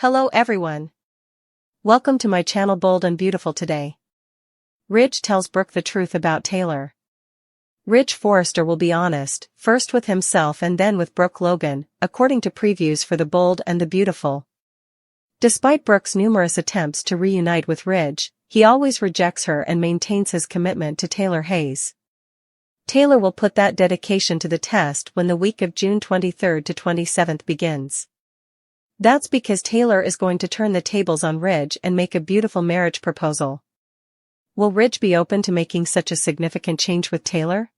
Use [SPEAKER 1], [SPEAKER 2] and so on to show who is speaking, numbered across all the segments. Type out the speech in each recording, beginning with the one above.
[SPEAKER 1] Hello everyone. Welcome to my channel Bold and Beautiful today. Ridge tells Brooke the truth about Taylor. Ridge Forrester will be honest, first with himself and then with Brooke Logan, according to previews for The Bold and the Beautiful. Despite Brooke's numerous attempts to reunite with Ridge, he always rejects her and maintains his commitment to Taylor Hayes. Taylor will put that dedication to the test when the week of June 23rd to 27th begins. That's because Taylor is going to turn the tables on Ridge and make a beautiful marriage proposal. Will Ridge be open to making such a significant change with Taylor?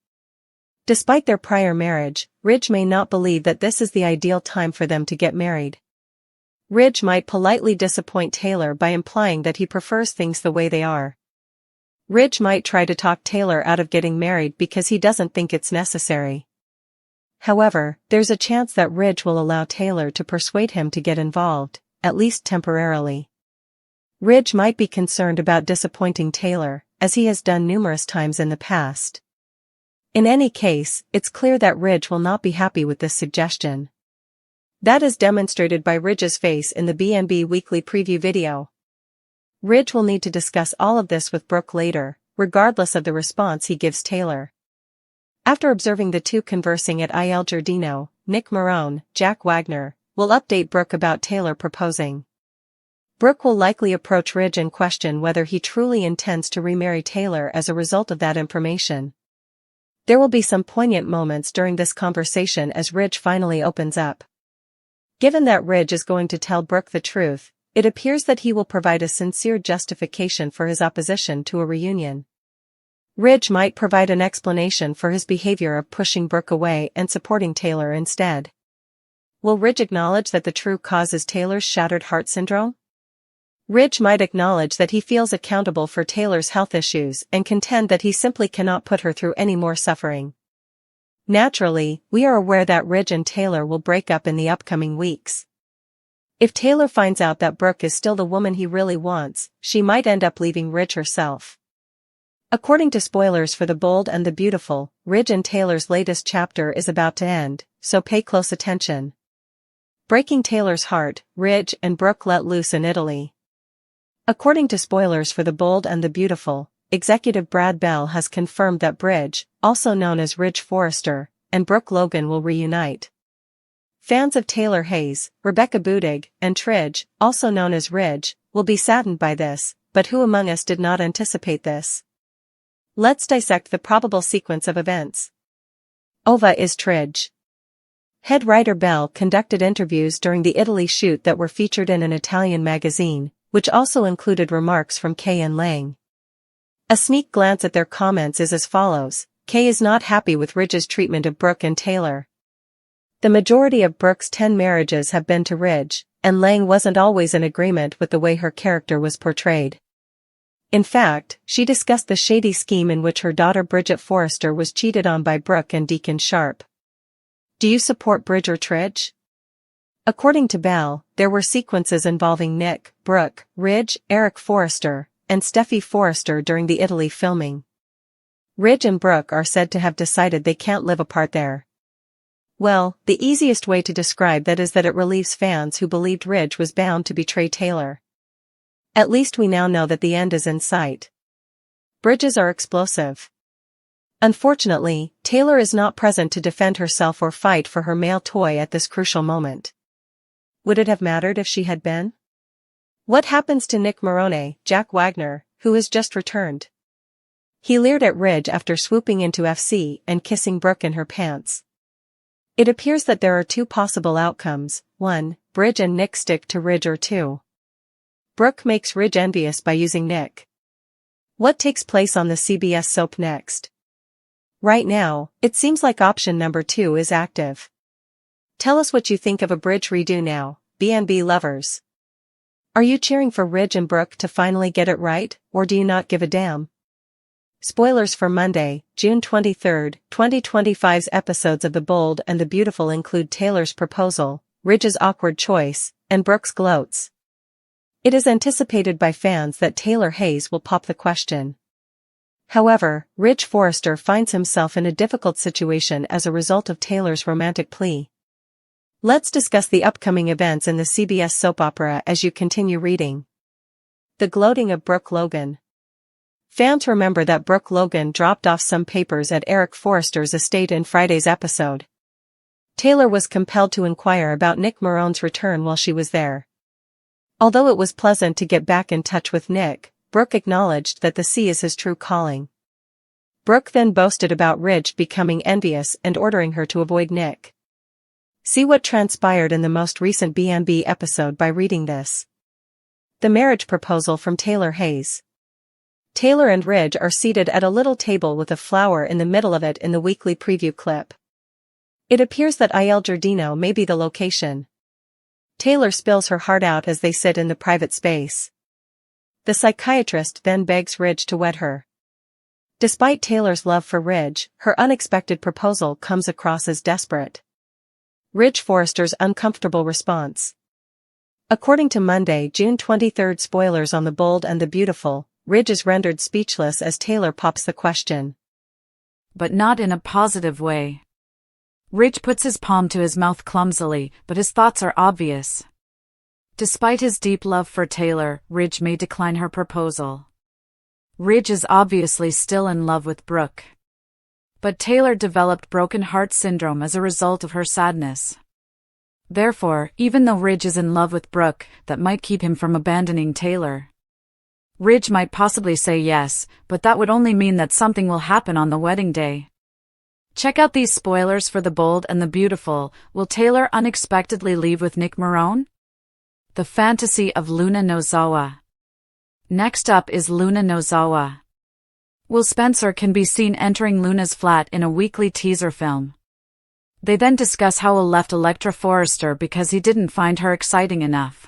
[SPEAKER 1] Despite their prior marriage, Ridge may not believe that this is the ideal time for them to get married. Ridge might politely disappoint Taylor by implying that he prefers things the way they are. Ridge might try to talk Taylor out of getting married because he doesn't think it's necessary. However, there's a chance that Ridge will allow Taylor to persuade him to get involved, at least temporarily. Ridge might be concerned about disappointing Taylor, as he has done numerous times in the past. In any case, it's clear that Ridge will not be happy with this suggestion. That is demonstrated by Ridge's face in the B&B Weekly Preview video. Ridge will need to discuss all of this with Brooke later, regardless of the response he gives Taylor. After observing the two conversing at Il Giardino, Nick Marone, Jack Wagner, will update Brooke about Taylor proposing. Brooke will likely approach Ridge and question whether he truly intends to remarry Taylor as a result of that information. There will be some poignant moments during this conversation as Ridge finally opens up. Given that Ridge is going to tell Brooke the truth, it appears that he will provide a sincere justification for his opposition to a reunion. Ridge might provide an explanation for his behavior of pushing Brooke away and supporting Taylor instead. Will Ridge acknowledge that the true cause is Taylor's shattered heart syndrome? Ridge might acknowledge that he feels accountable for Taylor's health issues and contend that he simply cannot put her through any more suffering. Naturally, we are aware that Ridge and Taylor will break up in the upcoming weeks. If Taylor finds out that Brooke is still the woman he really wants, she might end up leaving Ridge herself. According to spoilers for The Bold and the Beautiful, Ridge and Taylor's latest chapter is about to end, so pay close attention. Breaking Taylor's heart, Ridge and Brooke let loose in Italy. According to spoilers for The Bold and the Beautiful, executive Brad Bell has confirmed that Ridge, also known as Ridge Forrester, and Brooke Logan will reunite. Fans of Taylor Hayes, Rebecca Budig, and Tridge, also known as Ridge, will be saddened by this, but who among us did not anticipate this? Let's dissect the probable sequence of events. Ova is Tridge. Head writer Bell conducted interviews during the Italy shoot that were featured in an Italian magazine, which also included remarks from Kay and Lang. A sneak glance at their comments is as follows: Kay is not happy with Ridge's treatment of Brooke and Taylor. The majority of Brooke's 10 marriages have been to Ridge, and Lang wasn't always in agreement with the way her character was portrayed. In fact, she discussed the shady scheme in which her daughter Bridget Forrester was cheated on by Brooke and Deacon Sharp. Do you support Bridge or Tridge? According to Bell, there were sequences involving Nick, Brooke, Ridge, Eric Forrester, and Steffi Forrester during the Italy filming. Ridge and Brooke are said to have decided they can't live apart there. Well, the easiest way to describe that is that it relieves fans who believed Ridge was bound to betray Taylor. At least we now know that the end is in sight. Bridges are explosive. Unfortunately, Taylor is not present to defend herself or fight for her male toy at this crucial moment. Would it have mattered if she had been? What happens to Nick Marone, Jack Wagner, who has just returned? He leered at Ridge after swooping into FC and kissing Brooke in her pants. It appears that there are two possible outcomes: 1, Bridge and Nick stick to Ridge, or 2, Brooke makes Ridge envious by using Nick. What takes place on the CBS soap next? Right now, it seems like option number 2 is active. Tell us what you think of a Bridge redo now, B&B lovers. Are you cheering for Ridge and Brooke to finally get it right, or do you not give a damn? Spoilers for Monday, June 23, 2025's episodes of The Bold and the Beautiful include Taylor's proposal, Ridge's awkward choice, and Brooke's gloats. It is anticipated by fans that Taylor Hayes will pop the question. However, Ridge Forrester finds himself in a difficult situation as a result of Taylor's romantic plea. Let's discuss the upcoming events in the CBS soap opera as you continue reading. The gloating of Brooke Logan. Fans remember that Brooke Logan dropped off some papers at Eric Forrester's estate in Friday's episode. Taylor was compelled to inquire about Nick Marone's return while she was there. Although it was pleasant to get back in touch with Nick, Brooke acknowledged that the sea is his true calling. Brooke then boasted about Ridge becoming envious and ordering her to avoid Nick. See what transpired in the most recent B&B episode by reading this. The marriage proposal from Taylor Hayes. Taylor and Ridge are seated at a little table with a flower in the middle of it in the weekly preview clip. It appears that Il Giardino may be the location. Taylor spills her heart out as they sit in the private space. The psychiatrist then begs Ridge to wed her. Despite Taylor's love for Ridge, her unexpected proposal comes across as desperate. Ridge Forrester's uncomfortable response. According to Monday, June 23 spoilers on The Bold and the Beautiful, Ridge is rendered speechless as Taylor pops the question.
[SPEAKER 2] But not in a positive way. Ridge puts his palm to his mouth clumsily, but his thoughts are obvious. Despite his deep love for Taylor, Ridge may decline her proposal. Ridge is obviously still in love with Brooke. But Taylor developed broken heart syndrome as a result of her sadness. Therefore, even though Ridge is in love with Brooke, that might keep him from abandoning Taylor. Ridge might possibly say yes, but that would only mean that something will happen on the wedding day. Check out these spoilers for The Bold and the Beautiful. Will Taylor unexpectedly leave with Nick Marone? The fantasy of Luna Nozawa. Next up is Luna Nozawa. Will Spencer can be seen entering Luna's flat in a weekly teaser film. They then discuss how Will left Electra Forrester because he didn't find her exciting enough.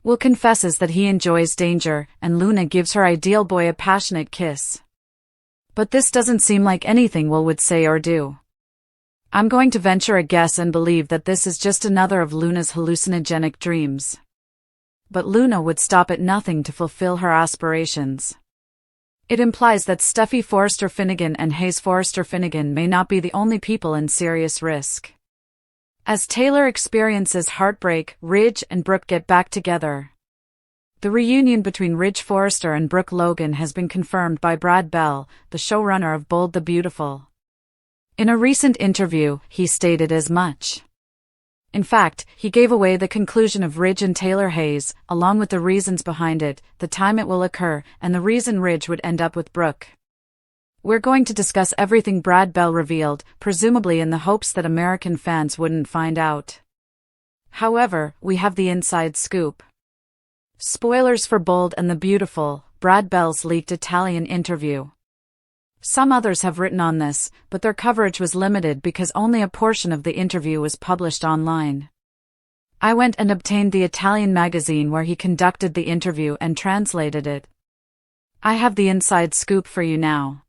[SPEAKER 2] Will confesses that he enjoys danger, and Luna gives her ideal boy a passionate kiss. But this doesn't seem like anything Will would say or do. I'm going to venture a guess and believe that this is just another of Luna's hallucinogenic dreams. But Luna would stop at nothing to fulfill her aspirations. It implies that Steffi Forrester Finnegan and Hayes Forrester Finnegan may not be the only people in serious risk. As Taylor experiences heartbreak, Ridge and Brooke get back together. The reunion between Ridge Forrester and Brooke Logan has been confirmed by Brad Bell, the showrunner of Bold the Beautiful. In a recent interview, he stated as much. In fact, he gave away the conclusion of Ridge and Taylor Hayes, along with the reasons behind it, the time it will occur, and the reason Ridge would end up with Brooke. We're going to discuss everything Brad Bell revealed, presumably in the hopes that American fans wouldn't find out. However, we have the inside scoop. Spoilers for Bold and the Beautiful, Brad Bell's leaked Italian interview. Some others have written on this, but their coverage was limited because only a portion of the interview was published online. I went and obtained the Italian magazine where he conducted the interview and translated it. I have the inside scoop for you now.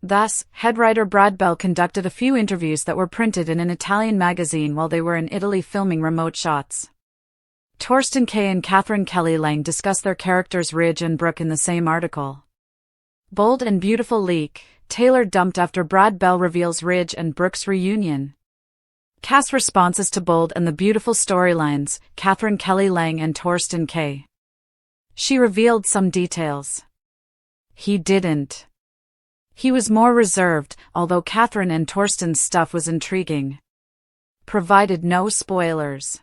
[SPEAKER 2] Thus, head writer Brad Bell conducted a few interviews that were printed in an Italian magazine while they were in Italy filming remote shots. Torsten Kay and Catherine Kelly Lang discuss their characters Ridge and Brooke in the same article. Bold and Beautiful leak, Taylor dumped after Brad Bell reveals Ridge and Brooke's reunion. Cast responses to Bold and the Beautiful storylines, Catherine Kelly Lang and Torsten Kay. She revealed some details. He didn't. He was more reserved, although Catherine and Torsten's stuff was intriguing. Provided no spoilers.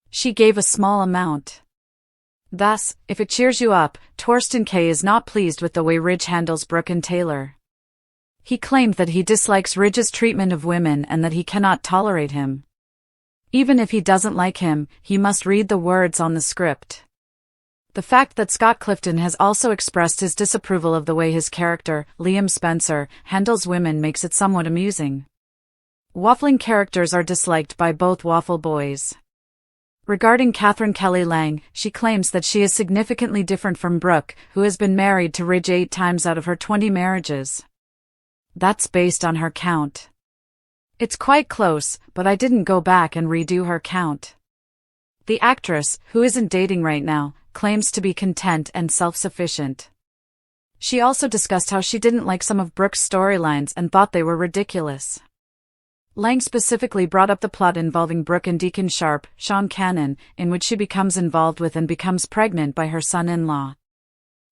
[SPEAKER 2] She gave a small amount. Thus, if it cheers you up, Torsten Kay is not pleased with the way Ridge handles Brooke and Taylor. He claimed that he dislikes Ridge's treatment of women and that he cannot tolerate him. Even if he doesn't like him, he must read the words on the script. The fact that Scott Clifton has also expressed his disapproval of the way his character, Liam Spencer, handles women makes it somewhat amusing. Waffling characters are disliked by both waffle boys. Regarding Catherine Kelly Lang, she claims that she is significantly different from Brooke, who has been married to Ridge 8 times out of her 20 marriages. That's based on her count. It's quite close, but I didn't go back and redo her count. The actress, who isn't dating right now, claims to be content and self-sufficient. She also discussed how she didn't like some of Brooke's storylines and thought they were ridiculous. Lang specifically brought up the plot involving Brooke and Deacon Sharp, Sean Cannon, in which she becomes involved with and becomes pregnant by her son-in-law.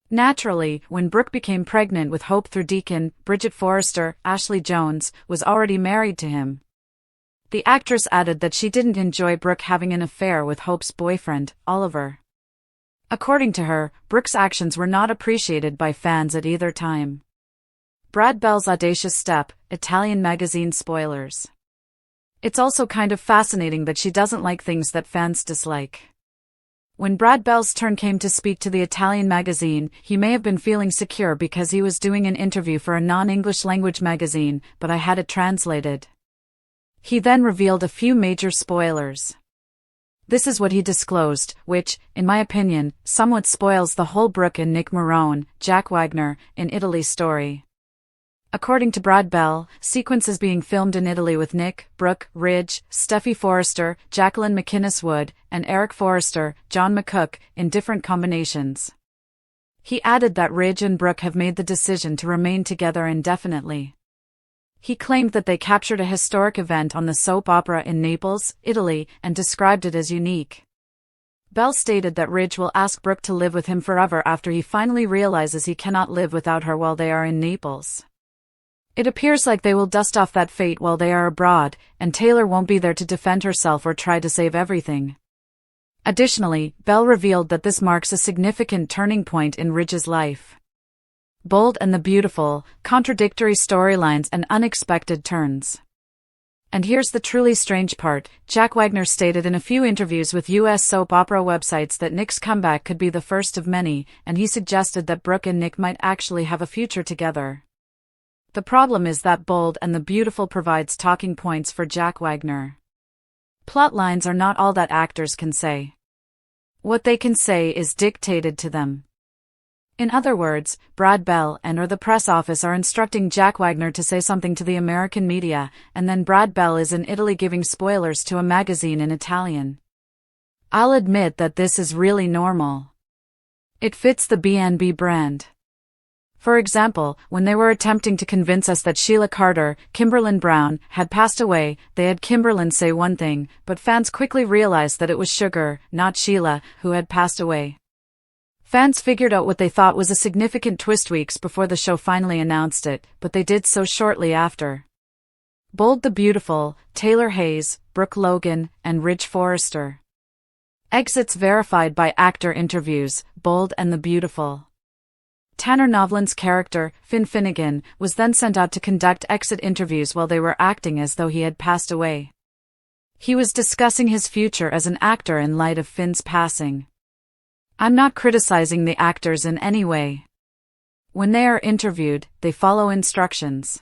[SPEAKER 2] Naturally, when Brooke became pregnant with Hope through Deacon, Bridget Forrester, Ashley Jones, was already married to him. The actress added that she didn't enjoy Brooke having an affair with Hope's boyfriend, Oliver. According to her, Brooke's actions were not appreciated by fans at either time. Brad Bell's audacious step, Italian magazine spoilers. It's also kind of fascinating that she doesn't like things that fans dislike. When Brad Bell's turn came to speak to the Italian magazine, he may have been feeling secure because he was doing an interview for a non-English language magazine, but I had it translated. He then revealed a few major spoilers. This is what he disclosed, which, in my opinion, somewhat spoils the whole Brooke and Nick Marone, Jack Wagner, in Italy story. According to Brad Bell, sequences being filmed in Italy with Nick, Brooke, Ridge, Steffi Forrester, Jacqueline McInnes-Wood, and Eric Forrester, John McCook, in different combinations. He added that Ridge and Brooke have made the decision to remain together indefinitely. He claimed that they captured a historic event on the soap opera in Naples, Italy, and described it as unique. Bell stated that Ridge will ask Brooke to live with him forever after he finally realizes he cannot live without her while they are in Naples. It appears like they will dust off that fate while they are abroad, and Taylor won't be there to defend herself or try to save everything. Additionally, Bell revealed that this marks a significant turning point in Ridge's life. Bold and the Beautiful, contradictory storylines and unexpected turns. And here's the truly strange part, Jack Wagner stated in a few interviews with US soap opera websites that Nick's comeback could be the first of many, and he suggested that Brooke and Nick might actually have a future together. The problem is that Bold and the Beautiful provides talking points for Jack Wagner. Plot lines are not all that actors can say. What they can say is dictated to them. In other words, Brad Bell and or the press office are instructing Jack Wagner to say something to the American media, and then Brad Bell is in Italy giving spoilers to a magazine in Italian. I'll admit that this is really normal. It fits the B&B brand. For example, when they were attempting to convince us that Sheila Carter, Kimberlyn Brown, had passed away, they had Kimberlyn say one thing, but fans quickly realized that it was Sugar, not Sheila, who had passed away. Fans figured out what they thought was a significant twist weeks before the show finally announced it, but they did so shortly after. Bold the Beautiful, Taylor Hayes, Brooke Logan, and Ridge Forrester. Exits verified by actor interviews, Bold and the Beautiful. Tanner Novlan's character, Finn Finnegan, was then sent out to conduct exit interviews while they were acting as though he had passed away. He was discussing his future as an actor in light of Finn's passing. I'm not criticizing the actors in any way. When they are interviewed, they follow instructions.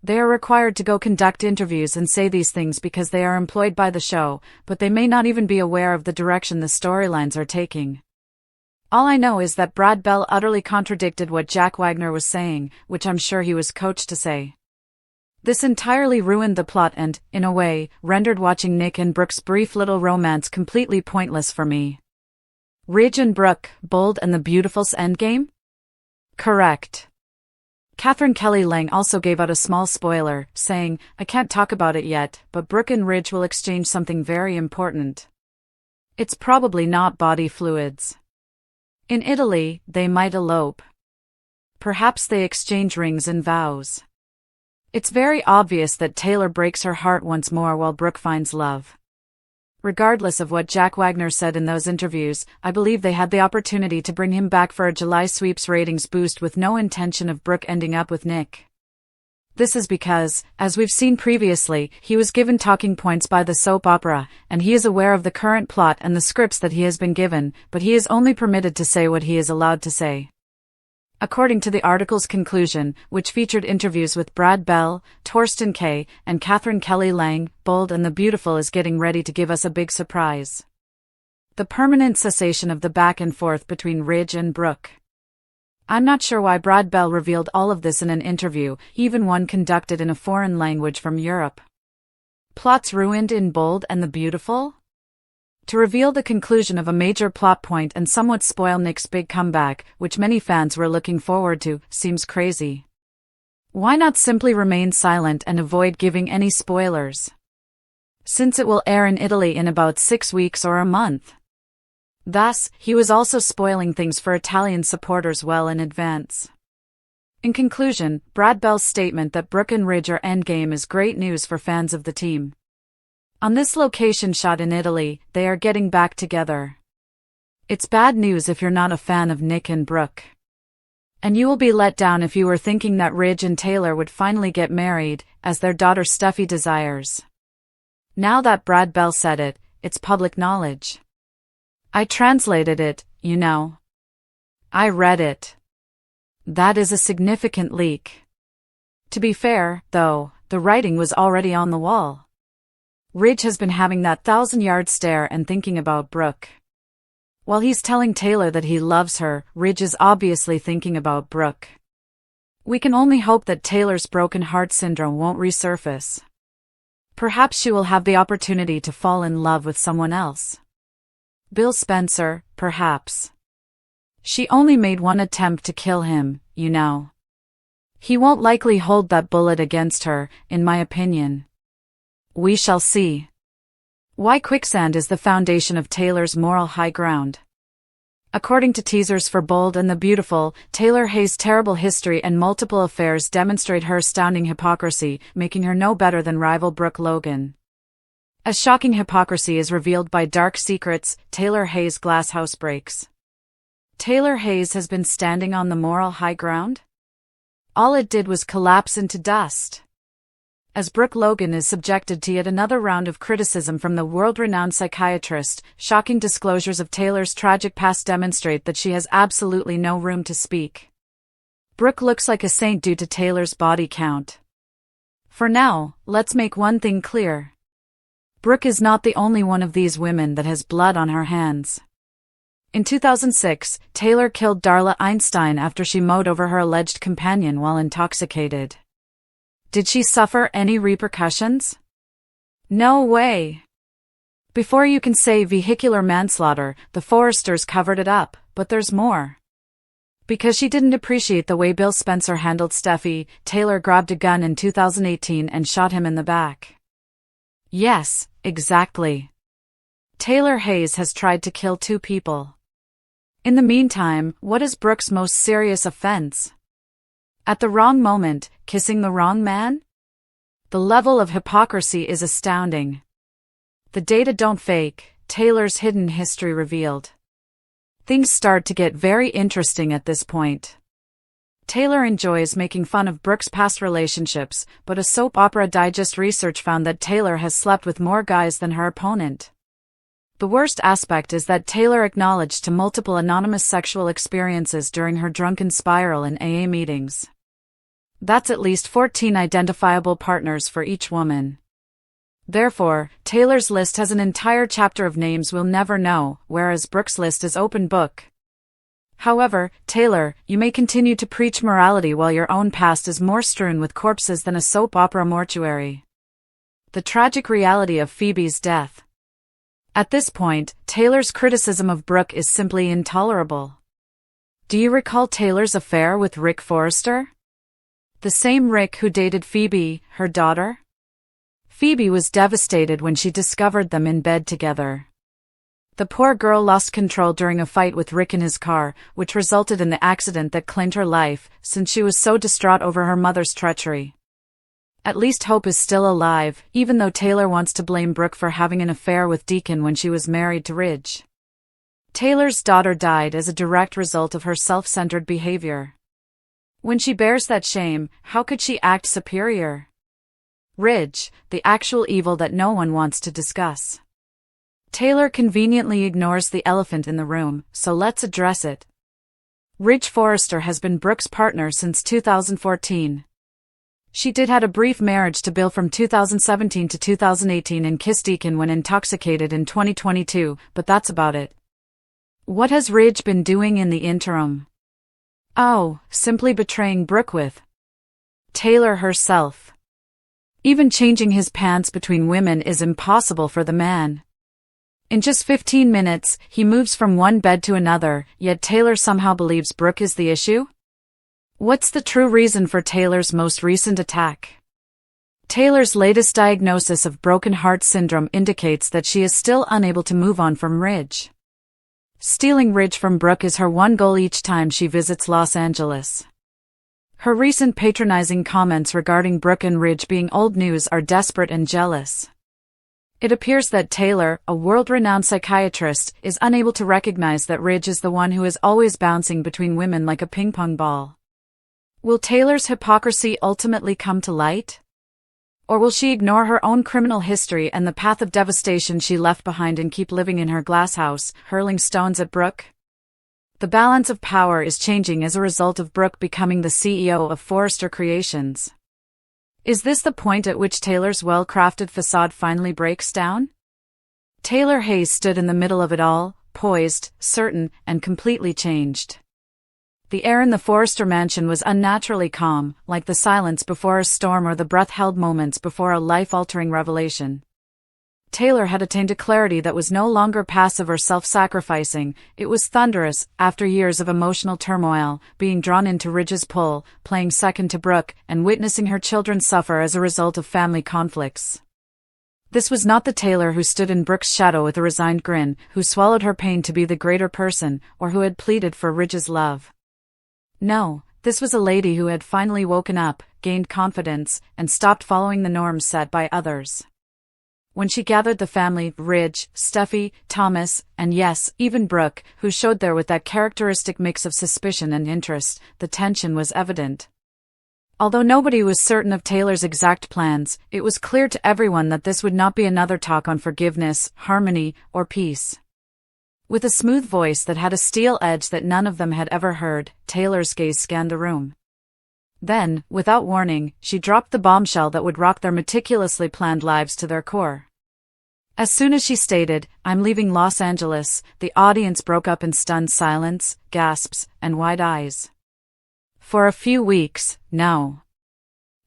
[SPEAKER 2] They are required to go conduct interviews and say these things because they are employed by the show, but they may not even be aware of the direction the storylines are taking. All I know is that Brad Bell utterly contradicted what Jack Wagner was saying, which I'm sure he was coached to say. This entirely ruined the plot and, in a way, rendered watching Nick and Brooke's brief little romance completely pointless for me. Ridge and Brooke, Bold and the Beautiful's endgame? Correct. Catherine Kelly Lang also gave out a small spoiler, saying, I can't talk about it yet, but Brooke and Ridge will exchange something very important. It's probably not body fluids. In Italy, they might elope. Perhaps they exchange rings and vows. It's very obvious that Taylor breaks her heart once more while Brooke finds love. Regardless of what Jack Wagner said in those interviews, I believe they had the opportunity to bring him back for a July sweeps ratings boost with no intention of Brooke ending up with Nick. This is because, as we've seen previously, he was given talking points by the soap opera, and he is aware of the current plot and the scripts that he has been given, but he is only permitted to say what he is allowed to say. According to the article's conclusion, which featured interviews with Brad Bell, Torsten Kay, and Catherine Kelly Lang, Bold and the Beautiful is getting ready to give us a big surprise. The permanent cessation of the back and forth between Ridge and Brooke. I'm not sure why Brad Bell revealed all of this in an interview, even one conducted in a foreign language from Europe. Plots ruined in Bold and the Beautiful? To reveal the conclusion of a major plot point and somewhat spoil Nick's big comeback, which many fans were looking forward to, seems crazy. Why not simply remain silent and avoid giving any spoilers? Since it will air in Italy in about 6 weeks or a month. Thus, he was also spoiling things for Italian supporters well in advance. In conclusion, Brad Bell's statement that Brooke and Ridge are endgame is great news for fans of the team. On this location shot in Italy, they are getting back together. It's bad news if you're not a fan of Nick and Brooke. And you will be let down if you were thinking that Ridge and Taylor would finally get married, as their daughter Steffi desires. Now that Brad Bell said it, it's public knowledge. I translated it, you know. I read it. That is a significant leak. To be fair, though, the writing was already on the wall. Ridge has been having that 1,000-yard stare and thinking about Brooke. While he's telling Taylor that he loves her, Ridge is obviously thinking about Brooke. We can only hope that Taylor's broken heart syndrome won't resurface. Perhaps she will have the opportunity to fall in love with someone else. Bill Spencer, perhaps. She only made one attempt to kill him, you know. He won't likely hold that bullet against her, in my opinion. We shall see. Why quicksand is the foundation of Taylor's moral high ground. According to teasers for Bold and the Beautiful, Taylor Hayes' terrible history and multiple affairs demonstrate her astounding hypocrisy, making her no better than rival Brooke Logan. A shocking hypocrisy is revealed by Dark Secrets, Taylor Hayes' glass house breaks. Taylor Hayes has been standing on the moral high ground? All it did was collapse into dust. As Brooke Logan is subjected to yet another round of criticism from the world-renowned psychiatrist, shocking disclosures of Taylor's tragic past demonstrate that she has absolutely no room to speak. Brooke looks like a saint due to Taylor's body count. For now, let's make one thing clear. Brooke is not the only one of these women that has blood on her hands. In 2006, Taylor killed Darla Einstein after she mowed over her alleged companion while intoxicated. Did she suffer any repercussions? No way. Before you can say vehicular manslaughter, the Forresters covered it up, but there's more. Because she didn't appreciate the way Bill Spencer handled Steffi, Taylor grabbed a gun in 2018 and shot him in the back. Yes, exactly. Taylor Hayes has tried to kill 2 people. In the meantime, what is Brooke's most serious offense? At the wrong moment, kissing the wrong man? The level of hypocrisy is astounding. The data don't fake, Taylor's hidden history revealed. Things start to get very interesting at this point. Taylor enjoys making fun of Brooke's past relationships, but a Soap Opera Digest research found that Taylor has slept with more guys than her opponent. The worst aspect is that Taylor acknowledged to multiple anonymous sexual experiences during her drunken spiral in AA meetings. That's at least 14 identifiable partners for each woman. Therefore, Taylor's list has an entire chapter of names we'll never know, whereas Brooke's list is open book. However, Taylor, you may continue to preach morality while your own past is more strewn with corpses than a soap opera mortuary. The tragic reality of Phoebe's death. At this point, Taylor's criticism of Brooke is simply intolerable. Do you recall Taylor's affair with Rick Forrester? The same Rick who dated Phoebe, her daughter? Phoebe was devastated when she discovered them in bed together. The poor girl lost control during a fight with Rick in his car, which resulted in the accident that claimed her life, since she was so distraught over her mother's treachery. At least hope is still alive, even though Taylor wants to blame Brooke for having an affair with Deacon when she was married to Ridge. Taylor's daughter died as a direct result of her self-centered behavior. When she bears that shame, how could she act superior? Ridge, the actual evil that no one wants to discuss. Taylor conveniently ignores the elephant in the room, so let's address it. Ridge Forrester has been Brooke's partner since 2014. She did had a brief marriage to Bill from 2017 to 2018 and kissed Deacon when intoxicated in 2022, but that's about it. What has Ridge been doing in the interim? Oh, simply betraying Brooke with Taylor herself. Even changing his pants between women is impossible for the man. In just 15 minutes, he moves from one bed to another, yet Taylor somehow believes Brooke is the issue? What's the true reason for Taylor's most recent attack? Taylor's latest diagnosis of broken heart syndrome indicates that she is still unable to move on from Ridge. Stealing Ridge from Brooke is her one goal each time she visits Los Angeles. Her recent patronizing comments regarding Brooke and Ridge being old news are desperate and jealous. It appears that Taylor, a world-renowned psychiatrist, is unable to recognize that Ridge is the one who is always bouncing between women like a ping-pong ball. Will Taylor's hypocrisy ultimately come to light? Or will she ignore her own criminal history and the path of devastation she left behind and keep living in her glass house, hurling stones at Brooke? The balance of power is changing as a result of Brooke becoming the CEO of Forrester Creations. Is this the point at which Taylor's well-crafted facade finally breaks down? Taylor Hayes stood in the middle of it all, poised, certain, and completely changed. The air in the Forrester mansion was unnaturally calm, like the silence before a storm or the breath-held moments before a life-altering revelation. Taylor had attained a clarity that was no longer passive or self-sacrificing. It was thunderous, after years of emotional turmoil, being drawn into Ridge's pull, playing second to Brooke, and witnessing her children suffer as a result of family conflicts. This was not the Taylor who stood in Brooke's shadow with a resigned grin, who swallowed her pain to be the greater person, or who had pleaded for Ridge's love. No, this was a lady who had finally woken up, gained confidence, and stopped following the norms set by others. When she gathered the family, Ridge, Steffi, Thomas, and yes, even Brooke, who showed there with that characteristic mix of suspicion and interest, the tension was evident. Although nobody was certain of Taylor's exact plans, it was clear to everyone that this would not be another talk on forgiveness, harmony, or peace. With a smooth voice that had a steel edge that none of them had ever heard, Taylor's gaze scanned the room. Then, without warning, she dropped the bombshell that would rock their meticulously planned lives to their core. As soon as she stated, "I'm leaving Los Angeles," the audience broke up in stunned silence, gasps, and wide eyes. For a few weeks, no.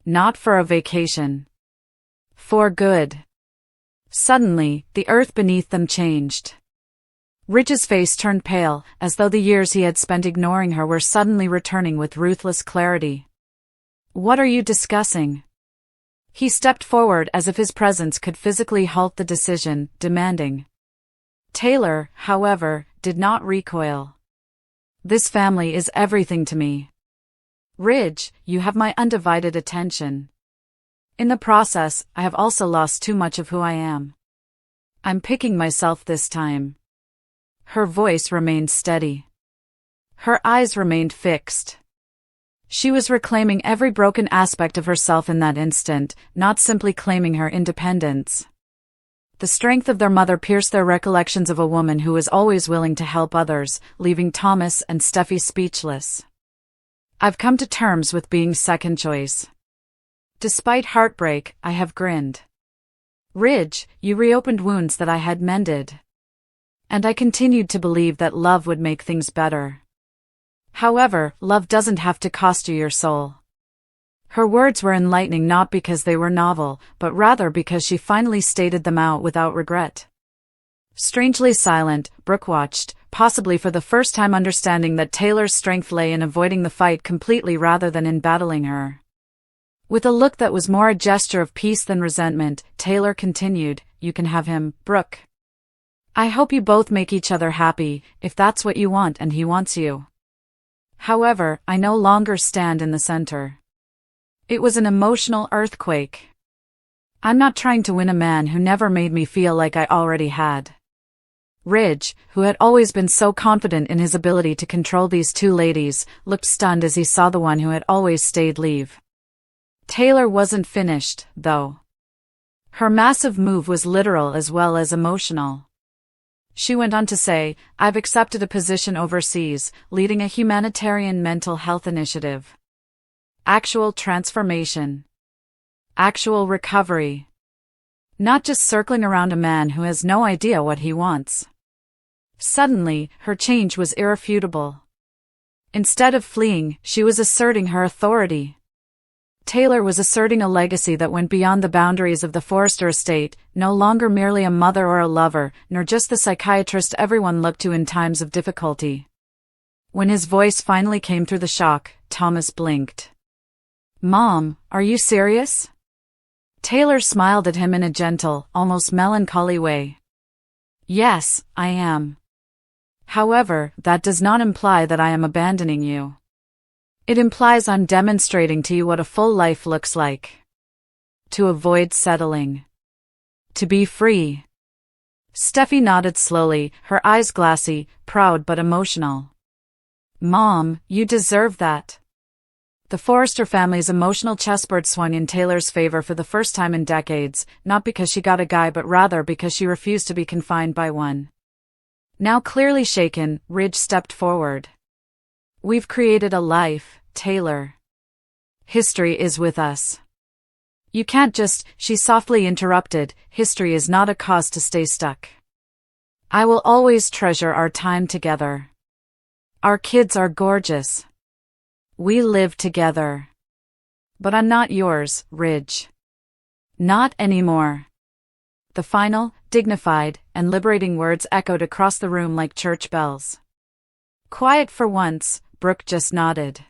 [SPEAKER 2] Not for a vacation. For good. Suddenly, the earth beneath them changed. Ridge's face turned pale, as though the years he had spent ignoring her were suddenly returning with ruthless clarity. "What are you discussing?" He stepped forward as if his presence could physically halt the decision, demanding. Taylor, however, did not recoil. "This family is everything to me. Ridge, you have my undivided attention. In the process, I have also lost too much of who I am. I'm picking myself this time." Her voice remained steady. Her eyes remained fixed. She was reclaiming every broken aspect of herself in that instant, not simply claiming her independence. The strength of their mother pierced their recollections of a woman who was always willing to help others, leaving Thomas and Steffi speechless. "I've come to terms with being second choice. Despite heartbreak, I have grinned. Ridge, you reopened wounds that I had mended. And I continued to believe that love would make things better. However, love doesn't have to cost you your soul." Her words were enlightening not because they were novel, but rather because she finally stated them out without regret. Strangely silent, Brooke watched, possibly for the first time understanding that Taylor's strength lay in avoiding the fight completely rather than in battling her. With a look that was more a gesture of peace than resentment, Taylor continued, "You can have him, Brooke. I hope you both make each other happy, if that's what you want and he wants you. However, I no longer stand in the center." It was an emotional earthquake. "I'm not trying to win a man who never made me feel like I already had." Ridge, who had always been so confident in his ability to control these two ladies, looked stunned as he saw the one who had always stayed leave. Taylor wasn't finished, though. Her massive move was literal as well as emotional. She went on to say, "I've accepted a position overseas, leading a humanitarian mental health initiative. Actual transformation. Actual recovery. Not just circling around a man who has no idea what he wants." Suddenly, her change was irrefutable. Instead of fleeing, she was asserting her authority. Taylor was asserting a legacy that went beyond the boundaries of the Forrester estate, no longer merely a mother or a lover, nor just the psychiatrist everyone looked to in times of difficulty. When his voice finally came through the shock, Thomas blinked. "Mom, are you serious?" Taylor smiled at him in a gentle, almost melancholy way. "Yes, I am. However, that does not imply that I am abandoning you. It implies I'm demonstrating to you what a full life looks like. To avoid settling. To be free." Steffi nodded slowly, her eyes glassy, proud but emotional. "Mom, you deserve that." The Forrester family's emotional chessboard swung in Taylor's favor for the first time in decades, not because she got a guy but rather because she refused to be confined by one. Now clearly shaken, Ridge stepped forward. "We've created a life, Taylor. History is with us. You can't just," she softly interrupted, "history is not a cause to stay stuck. I will always treasure our time together. Our kids are gorgeous. We live together. But I'm not yours, Ridge. Not anymore." The final, dignified, and liberating words echoed across the room like church bells. Quiet for once, Brooke just nodded.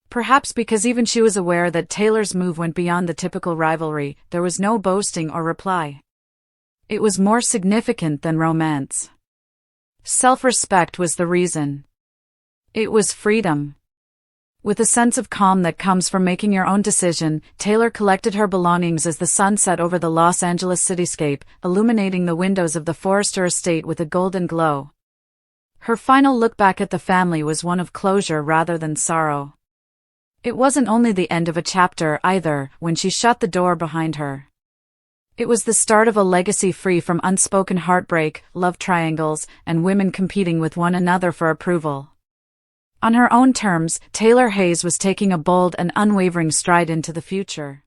[SPEAKER 2] Perhaps because even she was aware that Taylor's move went beyond the typical rivalry, there was no boasting or reply. It was more significant than romance. Self-respect was the reason. It was freedom. With a sense of calm that comes from making your own decision, Taylor collected her belongings as the sun set over the Los Angeles cityscape, illuminating the windows of the Forrester estate with a golden glow. Her final look back at the family was one of closure rather than sorrow. It wasn't only the end of a chapter either, when she shut the door behind her. It was the start of a legacy free from unspoken heartbreak, love triangles, and women competing with one another for approval. On her own terms, Taylor Hayes was taking a bold and unwavering stride into the future.